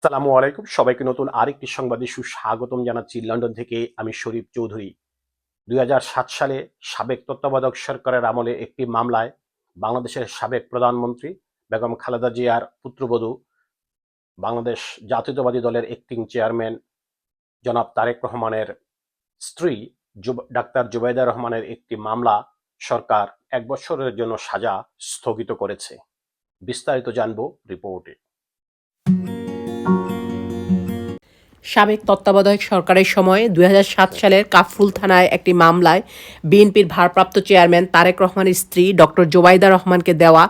সালামু আলাইকুম, সবাইকে নতুন আরেকটি সংবাদে সুস্বাগতম জানাচ্ছি। লন্ডন থেকে আমি শরীফ চৌধুরী। ২০০৭ সালে সাবেক তত্ত্বাবধায়ক সরকারের আমলে একটি মামলায় বাংলাদেশের সাবেক প্রধানমন্ত্রী বেগম খালেদা জিয়ার পুত্রবধূ, বাংলাদেশ জাতীয়তাবাদী দলের অ্যাক্টিং চেয়ারম্যান জনাব তারেক রহমানের স্ত্রী ডাক্তার জুবাইদা রহমানের একটি মামলা সরকার ১ বছরের জন্য সাজা স্থগিত করেছে। বিস্তারিত জানব রিপোর্টে। সাবেক তত্ত্বাবধায়ক সরকারের সময় ২০০৭ সালের কাফরুল থানায় একটি মামলায় বিএনপির ভারপ্রাপ্ত চেয়ারম্যান তারেক রহমানের স্ত্রী ডক্টর জুবাইদা রহমানকে দেওয়া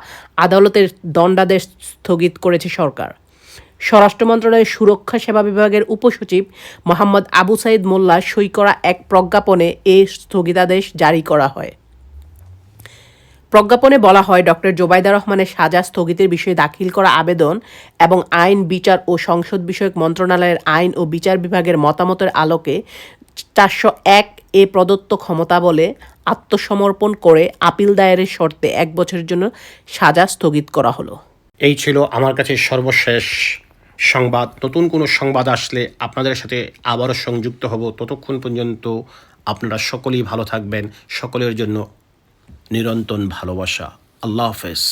আদালতের দণ্ডাদেশ স্থগিত করেছে সরকার। স্বরাষ্ট্র মন্ত্রণালয়ের সুরক্ষা সেবা বিভাগের উপসচিব মোহাম্মদ আবু সাইদ মোল্লা সই করা এক প্রজ্ঞাপনে এই স্থগিতাদেশ জারি করা হয়। প্রজ্ঞাপনে বলা হয়, ডক্টর জুবাইদা রহমানের সাজা স্থগিতের বিষয়ে দাখিল করা আবেদন এবং আইন, বিচার ও সংসদ বিষয়ক মন্ত্রণালয়ের আইন ও বিচার বিভাগের মতামতের আলোকে ৪০১ এ প্রদত্ত ক্ষমতা বলে আত্মসমর্পণ করে আপিল দায়েরের শর্তে ১ বছরের জন্য সাজা স্থগিত করা হলো। এই ছিল আমার কাছে সর্বশেষ সংবাদ। নতুন কোনো সংবাদ আসলে আপনাদের সাথে আবারও সংযুক্ত হব। ততক্ষণ পর্যন্ত আপনারা সকলেই ভালো থাকবেন। সকলের জন্য নিরন্তর ভালোবাসা। আল্লাহ হাফেজ।